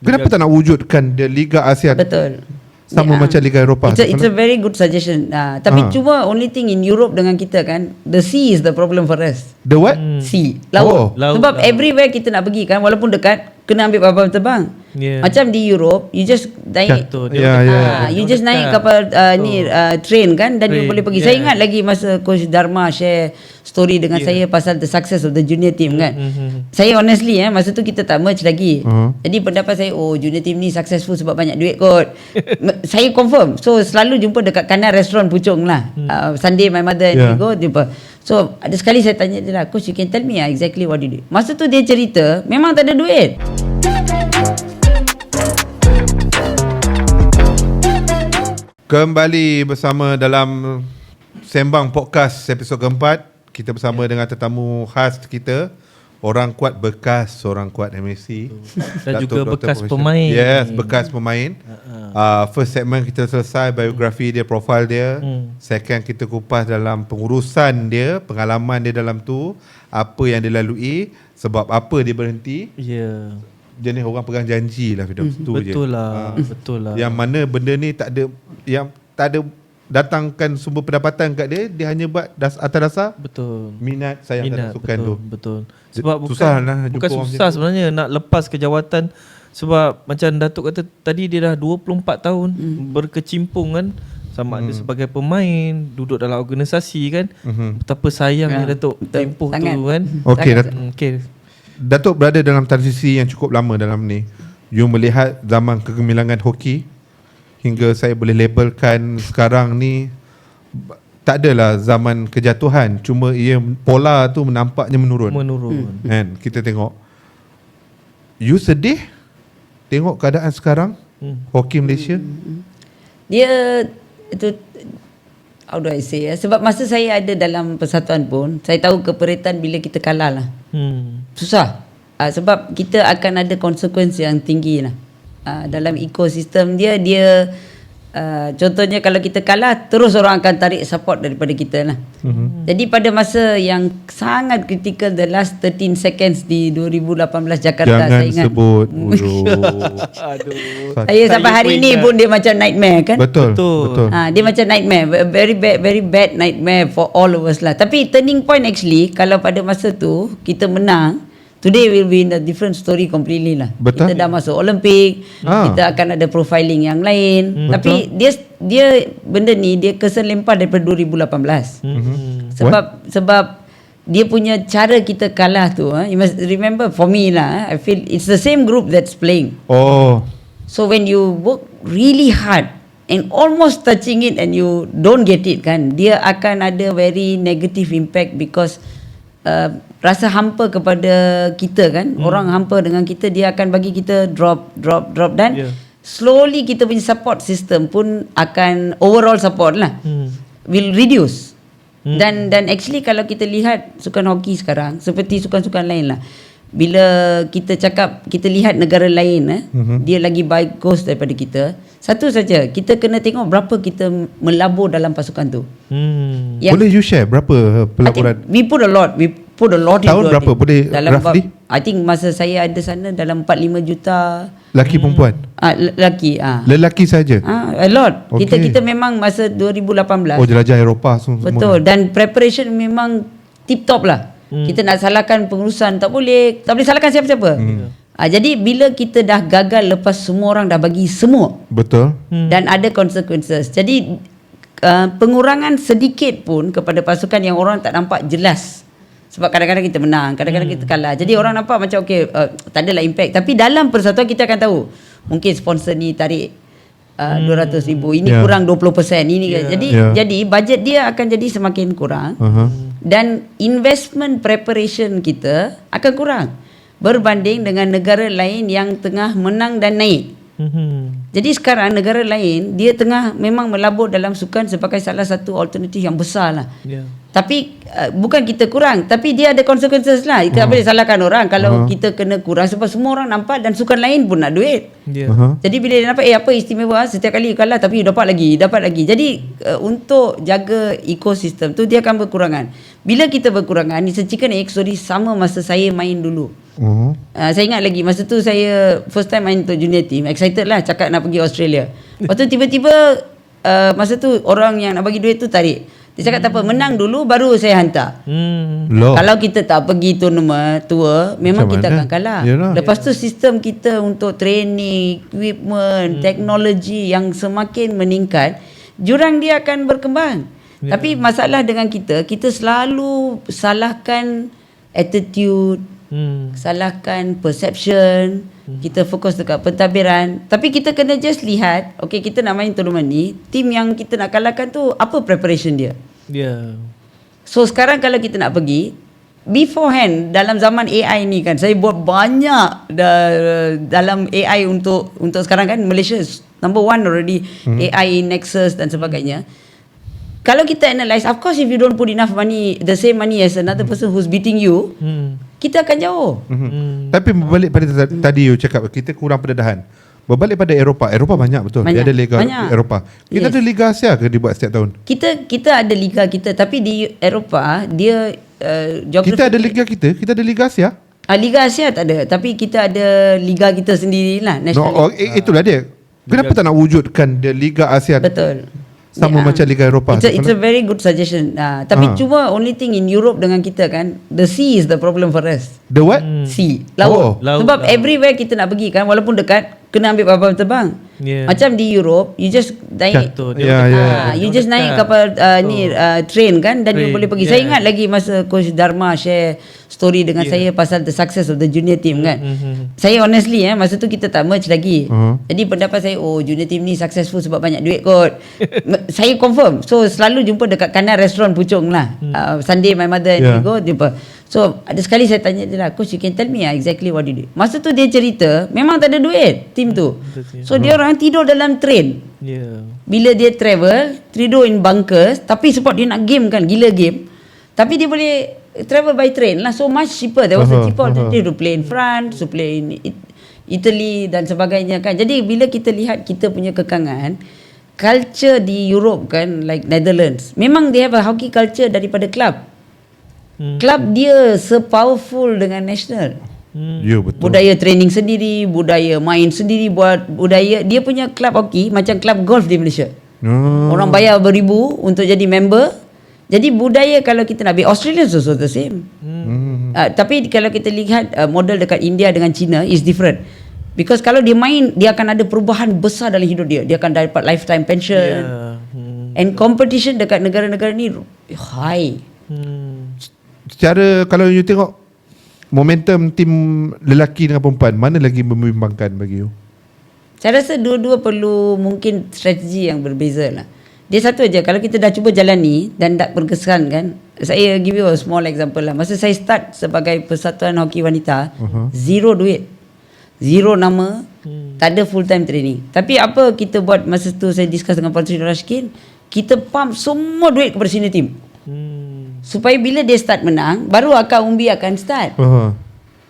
Kenapa tak nak wujudkan dia Liga ASEAN Betul. sama macam Liga Eropah? It's a very good suggestion. Tapi cuma only thing in Europe dengan kita kan, the sea is the problem for us. The what? Sea, laut. Laut, Sebab laut. everywhere kita nak pergi kan, walaupun dekat, kena ambil kapal terbang. Yeah. Macam di Europe, you just naik Betul. you just naik kapal train kan, dan you Train, boleh pergi. yeah. Saya ingat lagi masa Coach Dharma share story dengan saya pasal the success of the junior team kan. Saya honestly masa tu kita tak merge lagi. Jadi pendapat saya, junior team ni successful sebab banyak duit kot. Saya confirm. So selalu jumpa dekat kanan restoran Puchong lah. Sunday my mother and we go jumpa. So ada sekali saya tanya dia lah, Coach, you can tell me exactly what you do. Masa tu dia cerita memang tak ada duit. Kembali bersama dalam Sembang Podcast episod keempat. Kita bersama dengan tetamu khas kita, orang kuat bekas, orang kuat MSC Dan Datuk juga Dr. bekas Profesor. pemain. Yes, bekas pemain. First segment kita selesai biografi dia, profil dia. Second kita kupas dalam pengurusan dia, pengalaman dia dalam tu, apa yang dia lalui, sebab apa dia berhenti. Ya. Jenis orang pegang janji lah Firdaus. Tu je. Betul lah. Betul lah. Yang mana benda ni tak ada datangkan sumber pendapatan kat dia, dia hanya buat atas dasar Betul. minat sayang dan sukan betul, tu. betul. Sebab Susah lah bukan jumpa orang susah macam tu. sebenarnya nak lepas ke jawatan. Sebab macam Datuk kata tadi, dia dah 24 tahun berkecimpung kan, sama ada sebagai pemain, duduk dalam organisasi kan. Betapa sayangnya Datuk tempoh sangat. tu kan. Okey, Okey. Datuk berada dalam transisi yang cukup lama dalam ni. You melihat zaman kegemilangan hoki hingga saya boleh labelkan sekarang ni tak adalah zaman kejatuhan, cuma ia pola tu nampaknya menurun. Kan kita tengok. You sedih tengok keadaan sekarang hoki Malaysia? Dia itu, how do I say sebab masa saya ada dalam persatuan pun, saya tahu keperitan bila kita kalah lah. Susah. Sebab kita akan ada konsekuensi yang tinggi lah. Dalam ekosistem dia contohnya kalau kita kalah, terus orang akan tarik support daripada kita lah. Jadi pada masa yang sangat kritikal, the last 13 seconds di 2018 Jakarta, Jangan saya ingat sebut. saya sampai hari ni pun dia macam nightmare kan. Betul. Dia macam nightmare, very bad nightmare for all of us lah. Tapi turning point actually, kalau pada masa tu kita menang, today will be in a different story completely lah. Betul. Kita dah masuk Olimpik, kita akan ada profiling yang lain. Tapi dia benda ni dia kesan lempar daripada 2018. Sebab dia punya cara kita kalah tu, you must remember, for me lah, I feel it's the same group that's playing. So when you work really hard and almost touching it and you don't get it kan, dia akan ada very negative impact because rasa hampa kepada kita kan. Orang hampa dengan kita, dia akan bagi kita drop dan slowly kita punya support system pun akan, overall support lah will reduce. Dan actually kalau kita lihat sukan hoki sekarang seperti sukan-sukan lain lah, bila kita cakap kita lihat negara lain dia lagi bagus daripada kita, satu saja kita kena tengok berapa kita melabur dalam pasukan tu. Boleh you share berapa pelaburan? We put a lot Tahun berapa? Boleh dalam roughly? I think masa saya ada sana dalam 4-5 juta Laki perempuan? lelaki. Lelaki saja? A lot. Okay. Kita memang masa 2018 jelajah Eropah semua. betul, dan preparation memang tip top lah. Kita nak salahkan pengurusan tak boleh salahkan siapa-siapa. Jadi bila kita dah gagal lepas semua orang dah bagi semua, Betul. dan ada consequences. Jadi pengurangan sedikit pun kepada pasukan yang orang tak nampak jelas. Sebab kadang-kadang kita menang, kadang-kadang kita kalah. Jadi orang nampak macam tak adalah impact. Tapi dalam persatuan kita akan tahu, mungkin sponsor ni tarik 200,000, ini kurang 20%, ini jadi bajet dia akan jadi semakin kurang. Dan investment preparation kita akan kurang berbanding dengan negara lain yang tengah menang dan naik. Jadi sekarang negara lain dia tengah memang melabur dalam sukan sebagai salah satu alternatif yang besar lah. Tapi bukan kita kurang, tapi dia ada consequences lah. Kita tak boleh salahkan orang kalau kita kena kurang, sebab semua orang nampak dan sukan lain pun nak duit. Jadi bila dia nampak apa istimewa, setiap kali kalah tapi dapat lagi. Jadi untuk jaga ekosistem tu dia akan berkurangan. Bila kita berkurangan, ni Chicken Egg story sama masa saya main dulu. Saya ingat lagi masa tu saya first time main untuk junior team, excited lah cakap nak pergi Australia. Lepas tu tiba-tiba masa tu orang yang nak bagi duit tu tarik. Dia cakap tak apa, menang dulu baru saya hantar. Kalau kita tak pergi tournament tour, memang Macam kita mana? akan kalah. Yalah. Lepas tu sistem kita untuk training, equipment, teknologi yang semakin meningkat, jurang dia akan berkembang. Tapi masalah dengan kita selalu salahkan attitude, salahkan perception, kita fokus dekat pentadbiran. Tapi kita kena just lihat, okay, kita nak main tournament ni, team yang kita nak kalahkan tu apa preparation dia. So sekarang kalau kita nak pergi, beforehand dalam zaman AI ni kan, saya buat banyak dalam AI untuk sekarang kan, Malaysia is number one already, AI Nexus dan sebagainya. Kalau kita analyse, of course if you don't put enough money, the same money as another person who's beating you, kita akan jauh. Tapi berbalik pada tadi you cakap kita kurang pendedahan. Berbalik pada Eropah banyak betul. Dia Banyak. ada liga Banyak. Eropah. Kita ada liga Asia ke dibuat setiap tahun? Kita ada liga kita, tapi di Eropah dia geografi. Kita ada liga kita ada liga Asia. Liga Asia tak ada, tapi kita ada liga kita sendirilah, national. Itulah dia. Kenapa tak nak wujudkan the liga Asia? Betul. Sama macam Liga Eropah. It's a very good suggestion. Tapi cuma only thing in Europe dengan kita kan, the sea is the problem for us. The what? Sea, laut. Laut. Sebab everywhere kita nak pergi kan, walaupun dekat, kena ambil kapal terbang. Macam di Europe, you just naik. Jatuh. You just naik kapal train kan, dan you boleh pergi. Saya ingat lagi masa Coach Dharma share story dengan saya pasal the success of the junior team kan. Saya honestly masa tu kita tak merge lagi. Jadi pendapat saya, junior team ni successful sebab banyak duit kot. Saya confirm. So selalu jumpa dekat kanan restoran Puchong lah. Sunday my mother and we go jumpa. So ada sekali saya tanya dia lah, Coach you can tell me exactly what you did. Masa tu dia cerita memang tak ada duit team tu. So dia orang tidur dalam train. Bila dia travel, tidur in bunkers. Tapi sebab dia nak game kan, gila game, tapi dia boleh travel by train lah, so much cheaper. There was a cheaper alternative to play in France, to play in Italy dan sebagainya kan. Jadi bila kita lihat kita punya kekangan, culture di Europe kan, like Netherlands, memang they have a hockey culture daripada club. Club dia se-powerful dengan national. Ya betul. Budaya training sendiri, budaya main sendiri, buat budaya dia punya club hockey macam club golf di Malaysia. Orang bayar beribu untuk jadi member. Jadi budaya kalau kita nak ambil, Australia also the same. Tapi kalau kita lihat model dekat India dengan China is different. Because kalau dia main, dia akan ada perubahan besar dalam hidup dia. Dia akan dapat lifetime pension. And competition dekat negara-negara ni high. Secara kalau you tengok momentum tim lelaki dengan perempuan, mana lagi membimbangkan bagi you? Saya rasa dua-dua perlu mungkin strategi yang berbeza lah. Dia satu aja, kalau kita dah cuba jalani dan tak berkesan kan. Saya give you a small example lah. Masa saya start sebagai Persatuan Hoki Wanita, zero duit, zero nama, tak ada full time training. Tapi apa kita buat masa tu, saya discuss dengan Puan Sri Rashkin, kita pump semua duit kepada senior team. Supaya bila dia start menang, baru akar umbi akan start.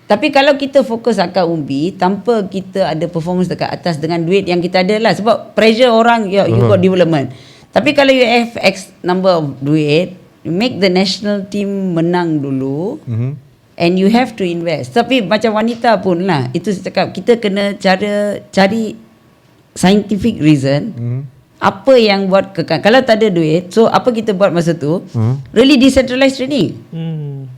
Tapi kalau kita fokus akar umbi tanpa kita ada performance dekat atas dengan duit yang kita ada lah, sebab pressure orang, you got development. Tapi kalau you have X number of duit, you make the national team menang dulu, and you have to invest. Tapi macam wanita pun lah, itu saya cakap, kita kena cari scientific reason. Apa yang buat kekal. Kalau tak ada duit, so apa kita buat masa tu? Really decentralized training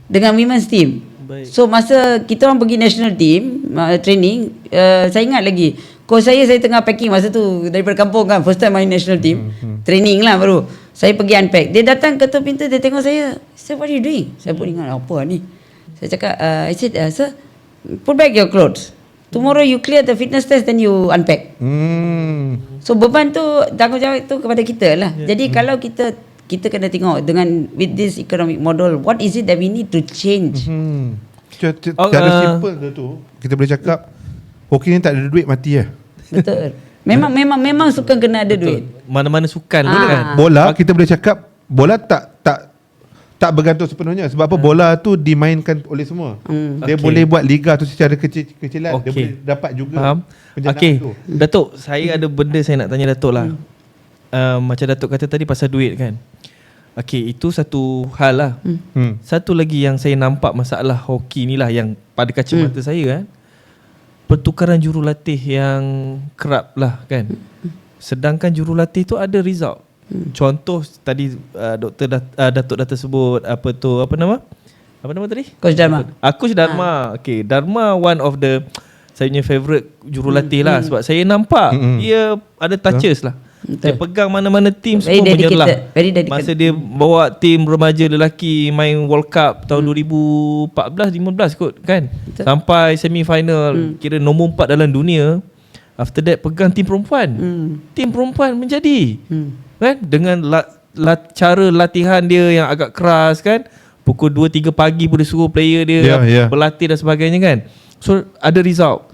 dengan women's team. So masa kita orang pergi national team training, saya ingat lagi, coach saya tengah packing masa tu daripada kampung kan, first time main national team, training lah baru. Saya pergi unpack, dia datang ketuk pintu, dia tengok saya, "Sir, what are you doing?" Saya pun ingat apa ni. Saya cakap, I said, "Sir, put back your clothes. Tomorrow you clear the fitness test, then you unpack." So beban tu, tanggungjawab tu kepada kita lah. Jadi kalau kita kena tengok dengan with this economic model, what is it that we need to change? Cara simple tu, kita boleh cakap hoki ni tak ada duit, mati lah. Betul. Memang sukan kena ada duit. Mana-mana sukan pun kan. Bola kita boleh cakap, bola tak bergantung sepenuhnya. Sebab apa? Bola tu dimainkan oleh semua. Dia boleh buat liga tu secara kecil-kecilan. Dia boleh dapat juga. Faham? Penjanaan tu. Datuk, saya ada benda saya nak tanya Datuk lah. Macam Datuk kata tadi pasal duit kan. Okay, itu satu hal lah. Satu lagi yang saya nampak masalah hoki ni lah, yang pada kacamata saya kan, pertukaran jurulatih yang kerap lah kan. Sedangkan jurulatih tu ada result. Contoh tadi Datuk dah tersebut apa nama tadi? Coach Dharma. Coach Dharma. Okay, Dharma one of the saya punya favourite jurulatih lah, sebab saya nampak dia ada touches lah. Dia pegang mana-mana tim semua menyerlah. Very dedicated. Masa dia bawa tim remaja lelaki main World Cup tahun 2014-15 kot kan. Betul. Sampai semi final, kira nombor 4 dalam dunia. After that pegang tim perempuan. Tim perempuan menjadi. Kan, dengan cara latihan dia yang agak keras kan. Pukul 2-3 pagi pun dia suruh player dia berlatih dan sebagainya kan. So ada result.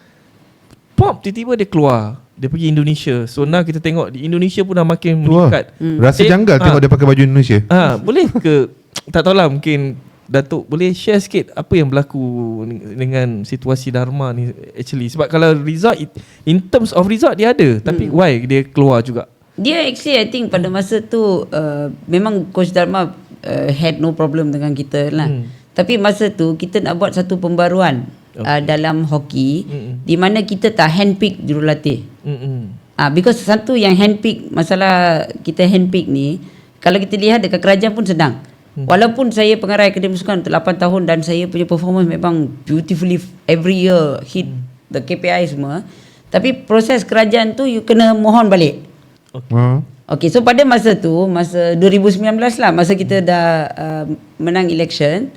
Pop, tiba-tiba dia keluar. Dia pergi Indonesia. So now kita tengok di Indonesia pun dah makin meningkat. Rasa janggal tengok dia pakai baju Indonesia. Boleh ke tak tahulah, mungkin Datuk boleh share sikit apa yang berlaku dengan situasi Dharma ni actually. Sebab kalau result, in terms of result dia ada, tapi why dia keluar juga? Dia actually I think pada masa tu memang Coach Dharma had no problem dengan kita lah. Tapi masa tu kita nak buat satu pembaruan dalam hoki, di mana kita tak handpick jurulatih. Because satu yang handpick, masalah kita handpick ni, kalau kita lihat dekat kerajaan pun sedang. Walaupun saya pengarah Akademi Sukan untuk 8 tahun dan saya punya performance memang beautifully every year hit the KPI semua, tapi proses kerajaan tu you kena mohon balik. Okay, so pada masa tu, masa 2019 lah, masa kita dah menang election,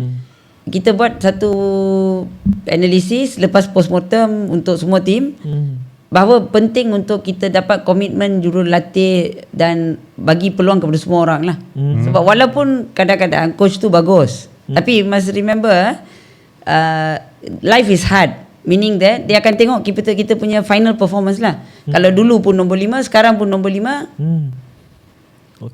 kita buat satu analisis lepas postmortem untuk semua tim, bahawa penting untuk kita dapat komitmen jurulatih dan bagi peluang kepada semua orang lah. Sebab walaupun kadang-kadang coach tu bagus, tapi must remember life is hard, meaning that dia akan tengok kita punya final performance lah. Kalau dulu pun nombor 5, sekarang pun nombor 5,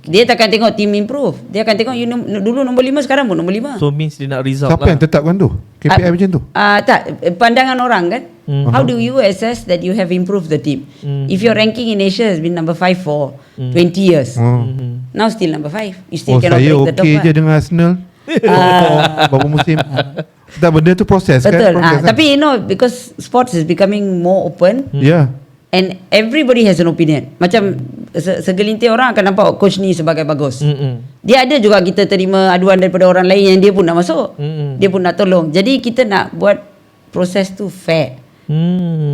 dia takkan tengok team improve. Dia akan tengok you dulu nombor 5, sekarang pun nombor 5. So means dia nak result. Siapa yang tetapkan tu? KPI macam tu? Tak, pandangan orang kan. How do you assess that you have improved the team? If your ranking in Asia has been number 5 for 20 years, now still number 5, you still cannot break the top. Saya okey je dengan Arsenal beberapa musim. Tak, benda tu proses kan. Betul. Tapi you know, because sports is becoming more open, and everybody has an opinion. Macam segelintir orang akan nampak coach ni sebagai bagus. Dia ada juga kita terima aduan daripada orang lain yang dia pun nak masuk. Dia pun nak tolong. Jadi kita nak buat proses tu fair.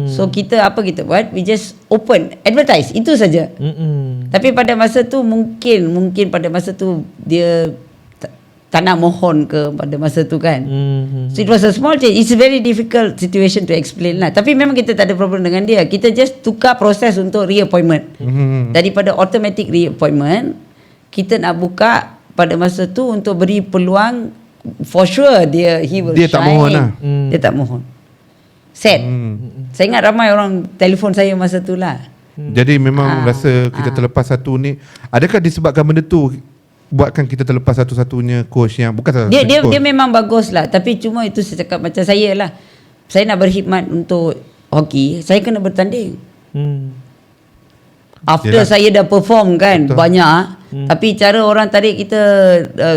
So kita buat, we just open, advertise, itu saja. Tapi pada masa tu mungkin pada masa tu dia tak nak mohon ke pada masa tu kan. So it was a small change. It's a very difficult situation to explain lah. Tapi memang kita tak ada problem dengan dia. Kita just tukar proses untuk reappointment. Daripada automatic reappointment, kita nak buka pada masa tu untuk beri peluang. For sure he will dia shine. Tak mohon lah. Dia tak mohon. Sad. Saya ingat ramai orang telefon saya masa tu lah. Jadi memang rasa kita terlepas satu ni. Adakah disebabkan benda tu buatkan kita terlepas satu-satunya coach yang bukan satu dia memang bagus lah, tapi cuma itu saya cakap macam saya lah, saya nak berkhidmat untuk hoki, saya kena bertanding. After saya dah perform kan, banyak, tapi cara orang tarik kita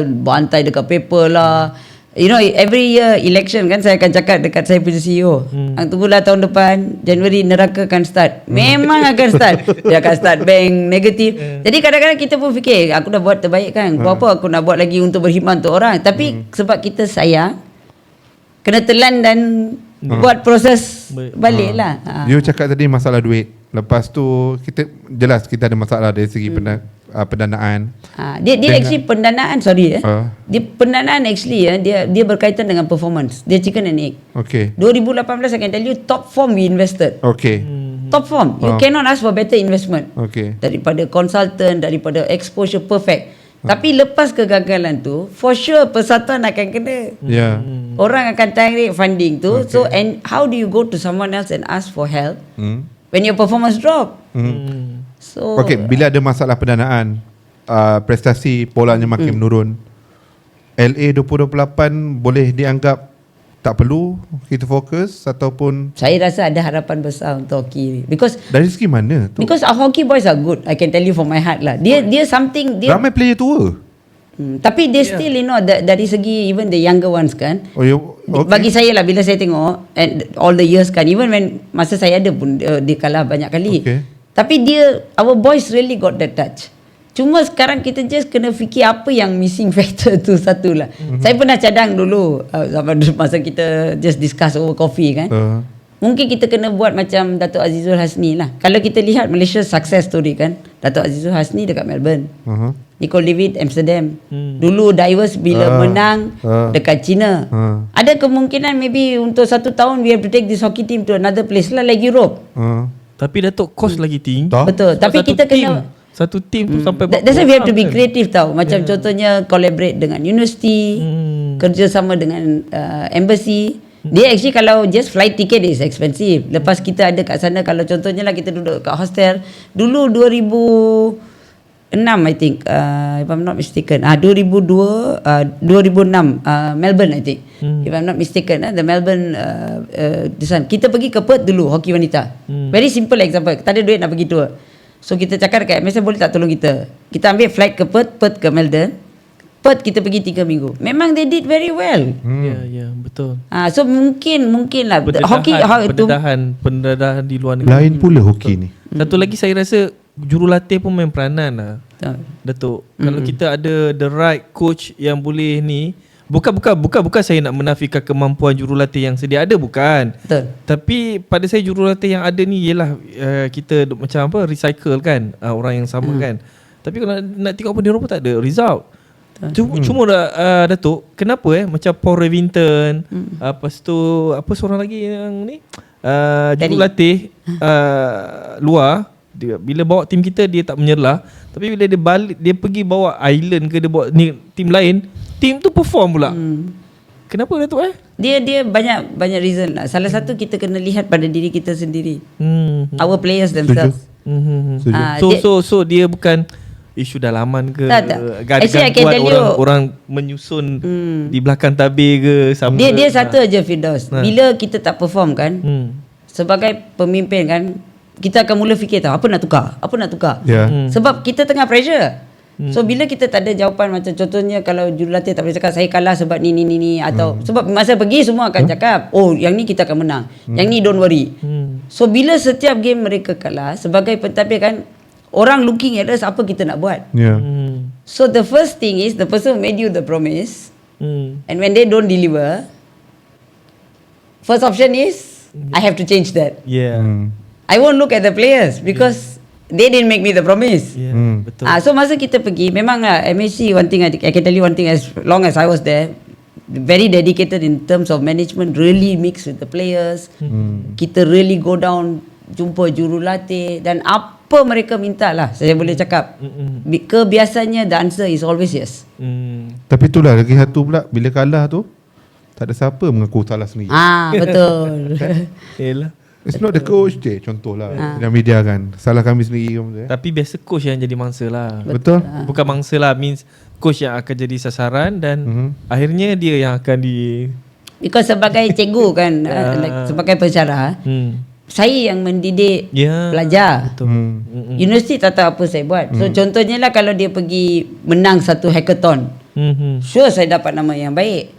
bantai dekat paper lah. You know, every year election kan, saya akan cakap dekat saya punya CEO, tunggulah tahun depan Januari neraka akan start. Memang akan start. Dia akan start bank negatif. Jadi kadang-kadang kita pun fikir, aku dah buat terbaik kan, apa aku nak buat lagi untuk berkhidmat untuk orang. Tapi sebab kita sayang, kena telan dan buat proses balik lah. You cakap tadi masalah duit. Lepas tu kita ada masalah dari segi pendanaan. Dia actually pendanaan, dia pendanaan actually dia berkaitan dengan performance. Dia chicken and egg. Okay. 2018 I can tell you, top form we invested. Okay. Top form. You cannot ask for better investment. Okay. Daripada consultant, daripada exposure, perfect. Tapi lepas kegagalan tu, for sure persatuan akan kena. Orang akan tarik funding tu. So and how do you go to someone else and ask for help when your performance drop? So bila ada masalah pendanaan, prestasi polanya makin menurun, LA 2028 boleh dianggap tak perlu kita fokus, ataupun saya rasa ada harapan besar untuk hoki, because dari segi mana tu? Because our hockey boys are good, I can tell you from my heart lah. Dia something, dia ramai player tua. Tapi they still dari segi even the younger ones kan. Oh, okay. Bagi saya lah bila saya tengok and all the years kan, even when masa saya ada pun dia kalah banyak kali. Okay. Tapi our boys really got that touch. Cuma sekarang kita just kena fikir apa yang missing factor tu satu lah. Saya pernah cadang dulu masa kita just discuss over coffee kan. Mungkin kita kena buat macam Dato' Azizul Hasni lah. Kalau kita lihat Malaysia success story kan, Dato' Azizul Hasni dekat Melbourne, Nicole David Amsterdam. Dulu Divers bila menang dekat China. Ada kemungkinan maybe untuk 1 tahun we have to take this hockey team to another place lah, like Europe. Tapi Datuk cost lagi tinggi. Betul. Tapi kita kena satu team tu sampai that's why we have to be creative tau. Macam contohnya collaborate dengan university, kerjasama dengan embassy. Dia actually kalau just flight ticket is expensive. Lepas kita ada kat sana, kalau contohnya lah kita duduk kat hostel dulu 2006 I think, if I'm not mistaken, 2006 Melbourne I think, if I'm not mistaken, the Melbourne this one, kita pergi ke Perth dulu hoki wanita. Very simple example, tak ada duit nak pergi tour, so kita cakap dekat MSN boleh tak tolong kita ambil flight ke Perth ke Melbourne. Perth kita pergi 3 minggu. Memang they did very well. Ya, betul. So mungkin lah hoki pendedahan di luar negeri. Lain pula hoki ni. Satu lagi saya rasa jurulatih pun main peranan lah. Datuk. Kalau kita ada the right coach yang boleh ni, bukan saya nak menafikan kemampuan jurulatih yang sedia ada, bukan. Betul. Tapi pada saya jurulatih yang ada ni ialah kita macam apa, recycle kan orang yang sama kan. Tapi kalau nak tengok pun dia orang pun tak ada result. Cuma Datuk, kenapa macam Paul Revington, lepas tu apa seorang lagi yang ni jurulatih luar, dia, bila bawa tim kita dia tak menyerlah, tapi bila dia balik, dia pergi bawa Island ke, dia bawa tim lain, tim tu perform pula. Kenapa Datuk Dia banyak reason lah. Salah satu kita kena lihat pada diri kita sendiri. Our players themselves. So dia bukan isu dalaman ke, gangguan orang menyusun di belakang tabir ke sama. Dia satu aja Firdaus. Bila kita tak perform kan, sebagai pemimpin kan, kita akan mula fikir tahu apa nak tukar. Sebab kita tengah pressure. So bila kita tak ada jawapan, macam contohnya kalau jurulatih tak boleh cakap saya kalah sebab ni atau sebab masa pergi semua akan cakap yang ni kita akan menang, yang ni don't worry. So bila setiap game mereka kalah, sebagai pentadbir kan, orang looking at us, apa kita nak buat. So the first thing is the person who made you the promise, and when they don't deliver, first option is I have to change that. I won't look at the players because they didn't make me the promise. Betul. So masa kita pergi, memang lah MHC, one thing I can tell you one thing, as long as I was there, very dedicated in terms of management, really mix with the players. Kita really go down, jumpa jurulatih, dan apa mereka minta lah, saya boleh cakap kebiasaannya the answer is always yes. Tapi itulah lagi satu pula, bila kalah tu tak ada siapa mengaku salah sendiri. Betul. Yalah. It's not the coach je, contohlah dalam media kan, salah kami sendiri. Tapi biasa coach yang jadi mangsa lah. Betul. Bukan mangsa lah, means coach yang akan jadi sasaran, dan akhirnya dia yang akan because sebagai cikgu kan, like, sebagai pensyarah, saya yang mendidik pelajar. Betul. Universiti tak tahu apa saya buat. So contohnya lah, kalau dia pergi menang satu hackathon, sure saya dapat nama yang baik.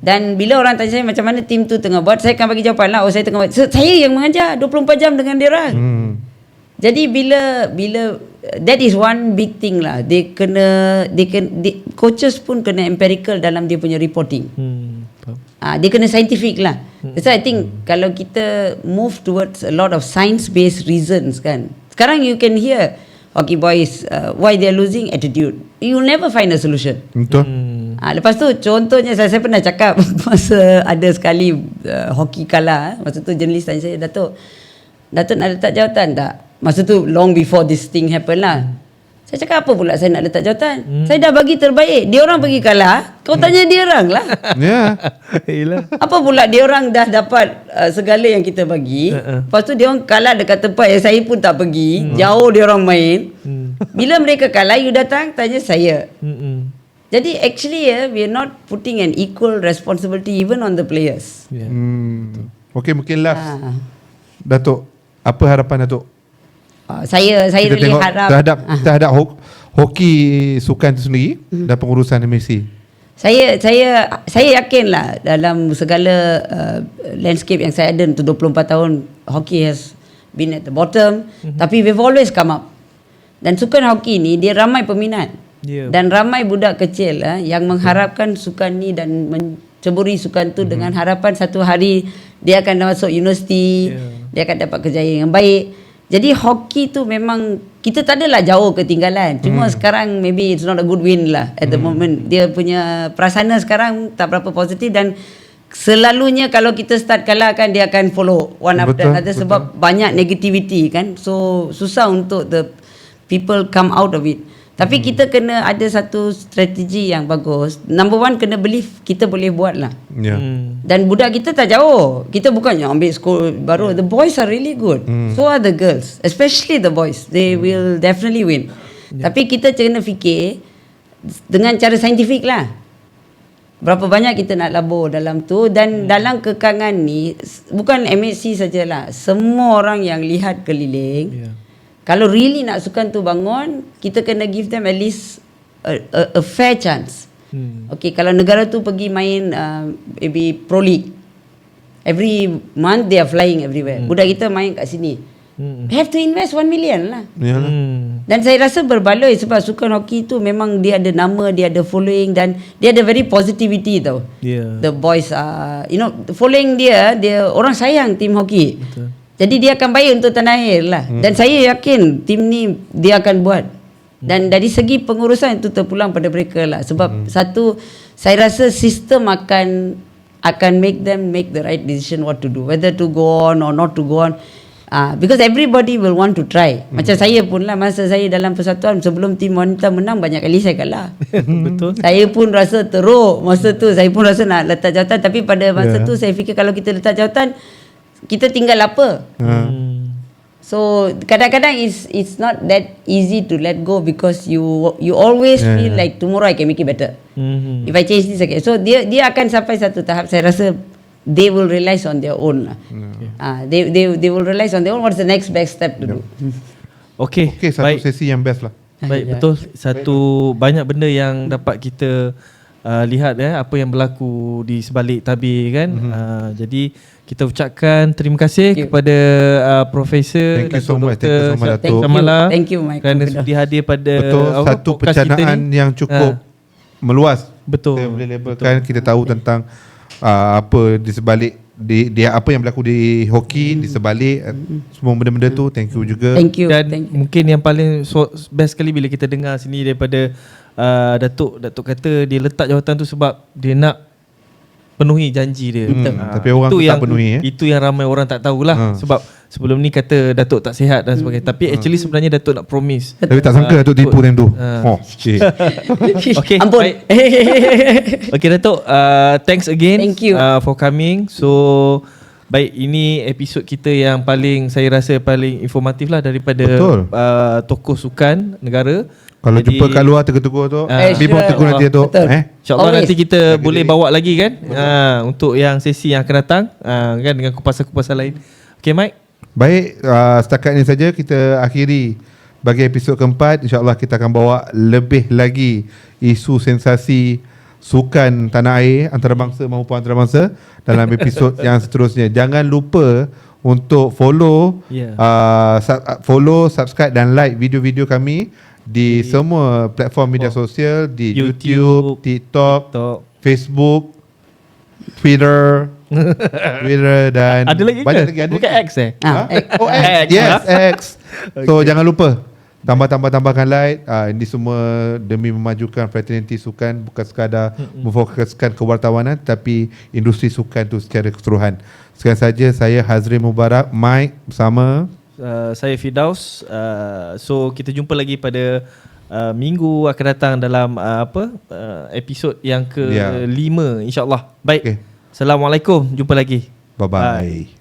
Dan bila orang tanya saya macam mana tim tu tengah buat, saya akan bagi jawapan lah, saya tengah buat. So, saya yang mengajar 24 jam dengan dia orang. Jadi bila that is one big thing lah. Coaches pun kena empirical dalam dia punya reporting. Dia kena scientific lah. That's why I think kalau kita move towards a lot of science-based reasons kan. Sekarang you can hear hockey boys why they are losing attitude. You will never find a solution. Betul. Lepas tu contohnya saya pernah cakap masa ada sekali hockey kalah, masa tu jurnalis tanya saya, Datuk nak letak jawatan tak? Masa tu long before this thing happen lah. Saya cakap apa pula saya nak letak jawatan? Saya dah bagi terbaik. Dia orang pergi kalah, kau tanya dia orang lah. Apa pula dia orang dah dapat segala yang kita bagi. Lepas tu dia orang kalah dekat tempat yang saya pun tak pergi. Jauh dia orang main. Bila mereka kalah, you datang tanya saya. Jadi actually we are not putting an equal responsibility even on the players. Okay, mungkin last Datuk, apa harapan Datuk? Saya really harap terhadap hoki sukan tu sendiri dan pengurusan MSC? Saya yakinlah dalam segala landscape yang saya ada untuk 24 tahun, hockey has been at the bottom, tapi we've always come up. Dan sukan hoki ni dia ramai peminat. Dan ramai budak kecil yang mengharapkan sukan ni dan menceburi sukan tu dengan harapan satu hari dia akan masuk universiti, dia akan dapat kejayaan yang baik. Jadi hoki tu memang kita tak adalah jauh ketinggalan. Cuma sekarang maybe it's not a good win lah at the moment. Dia punya prasana sekarang tak berapa positif dan selalunya kalau kita start kalah kan dia akan follow one after another sebab banyak negativity kan. So susah untuk the people come out of it. Tapi kita kena ada satu strategi yang bagus. Number one, kena believe kita boleh buat lah. Dan budak kita tak jauh. Kita bukannya ambil skor baru. The boys are really good. So are the girls. Especially the boys. They will definitely win. Tapi kita kena fikir dengan cara saintifik lah. Berapa banyak kita nak labur dalam tu. Dan dalam kekangan ni, bukan MSC sajalah. Semua orang yang lihat keliling, kalau really nak sukan tu bangun, kita kena give them at least a fair chance. Okay, kalau negara tu pergi main maybe Pro League, every month they are flying everywhere. Budak kita main kat sini, have to invest 1 million lah. Dan saya rasa berbaloi sebab sukan hoki tu memang dia ada nama, dia ada following dan dia ada very positivity tau. The boys are, following dia orang sayang tim hoki. Jadi dia akan baik untuk tanah air lah. Dan saya yakin tim ni dia akan buat. Dan dari segi pengurusan itu terpulang pada mereka lah. Sebab satu, saya rasa sistem akan make them make the right decision what to do. Whether to go on or not to go on. Because everybody will want to try. Macam saya pun lah, masa saya dalam persatuan sebelum tim wanita menang, banyak kali saya kalah. Betul. Saya pun rasa teruk. Masa tu saya pun rasa nak letak jawatan. Tapi pada masa tu saya fikir kalau kita letak jawatan, kita tinggal apa? So kadang-kadang it's not that easy to let go because you always feel like tomorrow I can make it better. If I change this again. So dia akan sampai satu tahap saya rasa they will realize on their own lah. They will realize on their own what's the next best step to do. Okay, satu sesi yang best lah. Baik, betul. Banyak benda yang dapat kita lihat apa yang berlaku di sebalik tabir kan. Jadi kita ucapkan terima kasih kepada Profesor Thank you so much, Datuk Samala. Thank you, Mike. Kerana sudi hadir pada satu pencanaan yang cukup meluas. Betul. Kita boleh labelkan, kita tahu tentang apa di sebalik dia apa yang berlaku di hoki, di sebalik semua benda-benda tu. Thank you juga. Thank you. Dan mungkin yang paling best sekali bila kita dengar sini daripada Datuk kata dia letak jawatan tu sebab dia nak penuhi janji dia. Tapi orang tu tak penuhi. Itu yang ramai orang tak tahulah. Sebab sebelum ni kata Datuk tak sihat dan sebagainya. Tapi actually sebenarnya Datuk nak promise. Tapi tak sangka Datuk tipu time tu. Okay. Ampun. Okay Datuk, thanks again. Thank you for coming. So baik, ini episod kita yang saya rasa paling informatif lah daripada tokoh sukan negara. Kalau jumpa kat luar tegur-tegur tu, Bimong tegur nanti tu. InsyaAllah nanti kita boleh bawa lagi kan, untuk yang sesi yang akan datang, kan, dengan kupasan-kupasan lain. Okay Mike. Baik, setakat ini saja kita akhiri bagi episod keempat. InsyaAllah kita akan bawa lebih lagi isu sensasi sukan tanah air antarabangsa maupun antarabangsa dalam episod yang seterusnya. Jangan lupa untuk follow, subscribe dan like video-video kami di semua platform media sosial, di YouTube, TikTok, Facebook, Twitter dan ada lagi banyak ke? lagi. Ada bukan X X. Yes, X. So jangan lupa tambahkan like. Ini semua demi memajukan fraternity sukan, bukan sekadar memfokuskan kewartawanan tapi industri sukan tu secara keseluruhan. Sekian saja, saya Hazri Mubarak, Mike bersama saya Firdaus. So kita jumpa lagi pada minggu akan datang dalam episod yang ke-5 insya-Allah. Baik. Assalamualaikum, jumpa lagi. Bye bye.